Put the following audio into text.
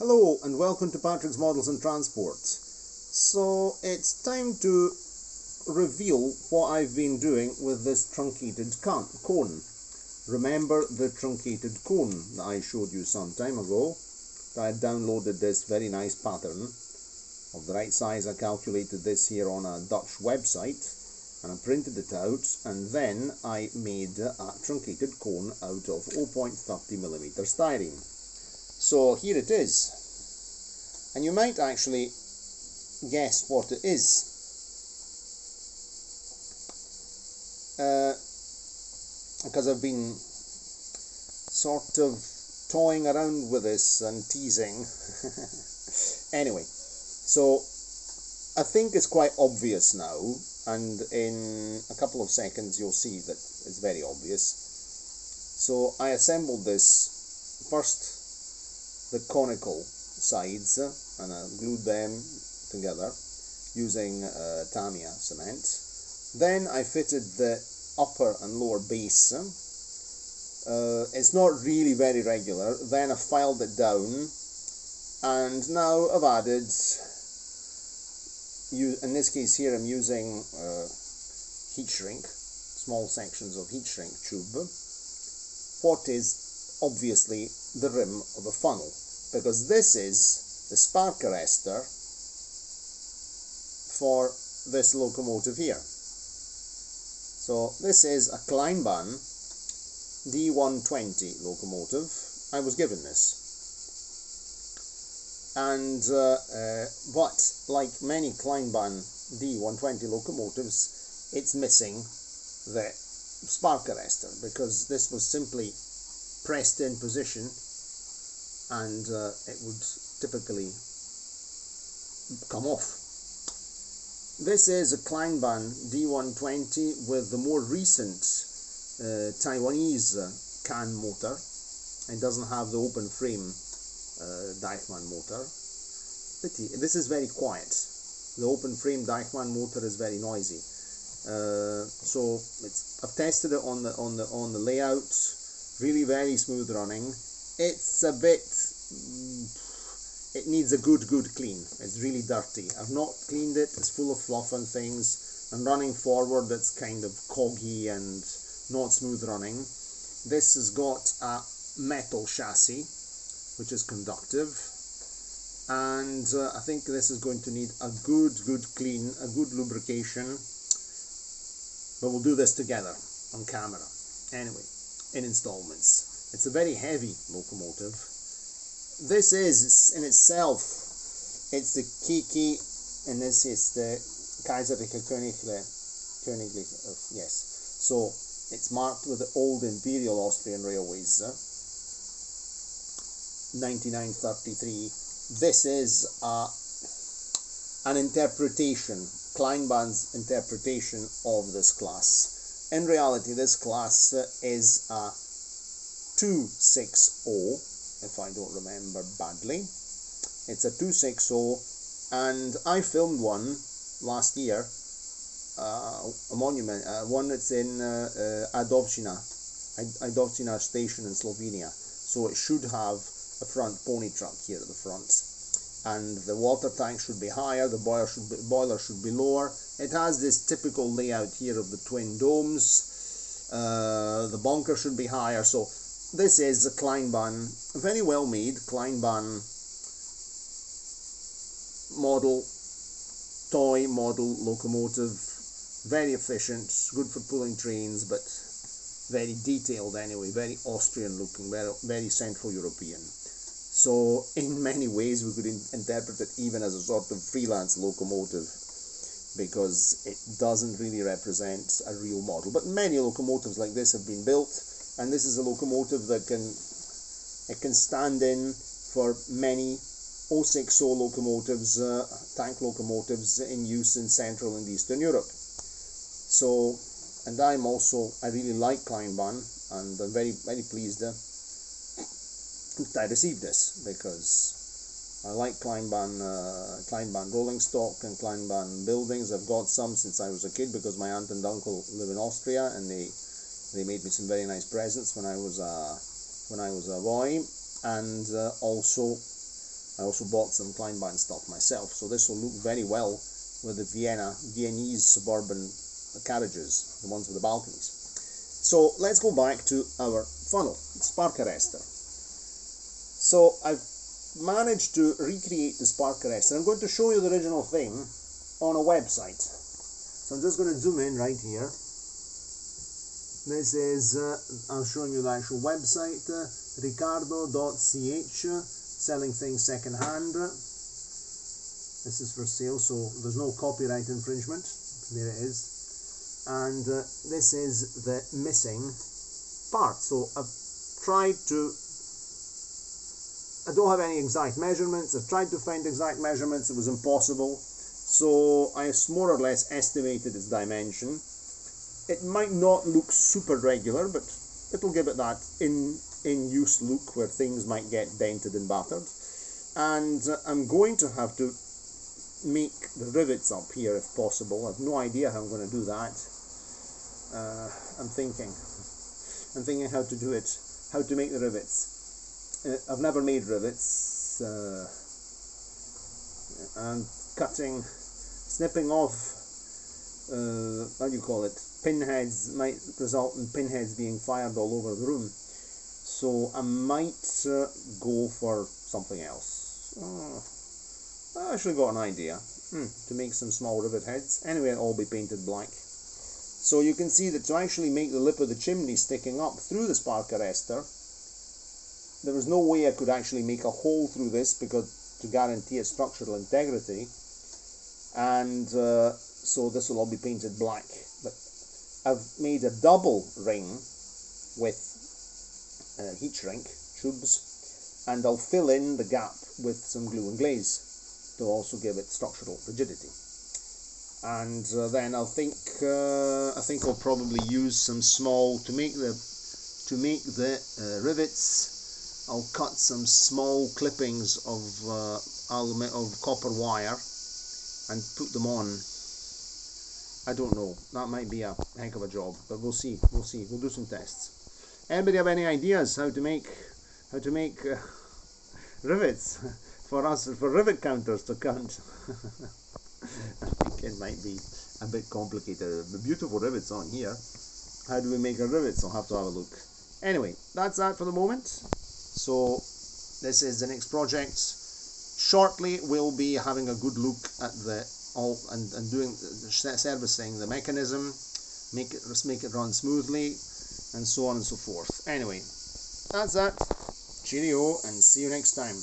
Hello and welcome to Patrick's Models and Transport. So it's time to reveal what I've been doing with this truncated cone. Remember the truncated cone that I showed you some time ago? I downloaded this very nice pattern of the right size. I calculated this here on a Dutch website and I printed it out, and then I made a truncated cone out of 0.30mm styrene. So here it is, and you might actually guess what it is. Because I've been sort of toying around with this and teasing. Anyway, so I think it's quite obvious now, and in a couple of seconds you'll see that it's very obvious. So I assembled this first, the conical sides, and I glued them together using Tamiya cement. Then I fitted the upper and lower base. It's not really very regular. Then I filed it down, and now I've added, in this case here I'm using heat shrink, small sections of heat shrink tube, what is obviously the rim of the funnel, because this is the spark arrestor for this locomotive here. So this is a Kleinbahn D120 locomotive. I was given this, and but like many Kleinbahn D120 locomotives, it's missing the spark arrestor, because this was simply pressed in position, and it would typically come off. This is a Kleinbahn D120 with the more recent Taiwanese can motor. It doesn't have the open frame Deichmann motor. Pity. This is very quiet. The open frame Deichmann motor is very noisy. So I've tested it on the layout. Really very smooth running. It's a bit, it needs a good clean. It's really dirty. I've not cleaned it. It's full of fluff and things, and running forward it's kind of coggy and not smooth running. This has got a metal chassis which is conductive, and I think this is going to need a good clean, a good lubrication, but we'll do this together on camera anyway, in installments. It's a very heavy locomotive. This is in itself, it's the Kiki, and this is the Kaiserliche Königliche, yes. So it's marked with the old Imperial Austrian Railways, 1933. This is an interpretation, Kleinbahn's interpretation of this class. In reality, this class is a 260, if I don't remember badly. It's a 260, and I filmed one last year, a monument, one that's in Adovcina station in Slovenia. So it should have a front pony truck here at the front, and the water tank should be higher, the boiler should be lower. It has this typical layout here of the twin domes. The bunker should be higher. So this is a Kleinbahn, a very well made Kleinbahn model, toy model locomotive, very efficient, good for pulling trains, but very detailed anyway, very Austrian looking, very Central European. So in many ways we could interpret it even as a sort of freelance locomotive, because it doesn't really represent a real model. But many locomotives like this have been built, and this is a locomotive that can stand in for many 060 locomotives, tank locomotives in use in Central and Eastern Europe. So, and I really like Kleinbahn, and I'm very pleased that I received this, because I like Kleinbahn rolling stock and Kleinbahn buildings. I've got some since I was a kid, because my aunt and uncle live in Austria, and they made me some very nice presents when I was a boy, and also I also bought some Kleinbahn stuff myself, so this will look very well with the Viennese suburban carriages, the ones with the balconies. So let's go back to our funnel, spark arrestor. So I've managed to recreate the spark arrestor. I'm going to show you the original thing on a website. So I'm just going to zoom in right here. This is, I'm showing you the actual website, ricardo.ch, selling things second hand. This is for sale, so there's no copyright infringement. There it is. And this is the missing part. So I've tried to, I don't have any exact measurements. I've tried to find exact measurements. It was impossible. So I more or less estimated its dimension. It might not look super regular, but it'll give it that in-use look where things might get dented and battered. And I'm going to have to make the rivets up here if possible. I have no idea how I'm going to do that. I'm thinking how to do it, how to make the rivets. I've never made rivets, and snipping off, how do you call it, pinheads might result in pinheads being fired all over the room. So I might go for something else. I actually got an idea to make some small rivet heads. Anyway, it'll all be painted black. So you can see that to actually make the lip of the chimney sticking up through the spark arrestor, there was no way I could actually make a hole through this because to guarantee its structural integrity. And so this will all be painted black. But I've made a double ring with heat shrink tubes, and I'll fill in the gap with some glue and glaze to also give it structural rigidity. And then I think I'll probably use some small to make the rivets. I'll cut some small clippings of copper wire and put them on. I don't know. That might be a heck of a job, but we'll see. We'll see. We'll do some tests. Anybody have any ideas how to make rivets for us, for rivet counters to count? I think it might be a bit complicated. The beautiful rivets on here. How do we make our rivets? I'll have to have a look. Anyway, that's that for the moment. So this is the next project. Shortly we'll be having a good look at the and doing servicing the mechanism, make it run smoothly, and so on and so forth. Anyway, that's that. Cheerio, and see you next time.